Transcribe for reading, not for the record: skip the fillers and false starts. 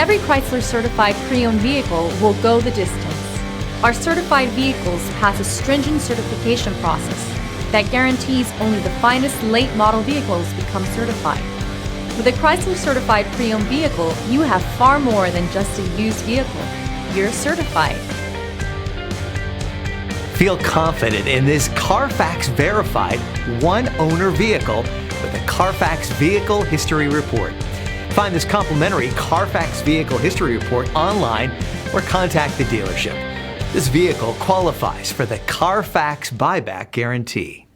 Every Chrysler certified pre-owned vehicle will go the distance. Our certified vehicles pass a stringent certification process that guarantees only the finest late model vehicles become certified. With a Chrysler certified pre-owned vehicle, you have far more than just a used vehicle. You're certified. Feel confident in this Carfax verified one-owner vehicle with a Carfax Vehicle History Report. Find this complimentary Carfax Vehicle History Report online or contact the dealership. This vehicle qualifies for the Carfax Buyback Guarantee.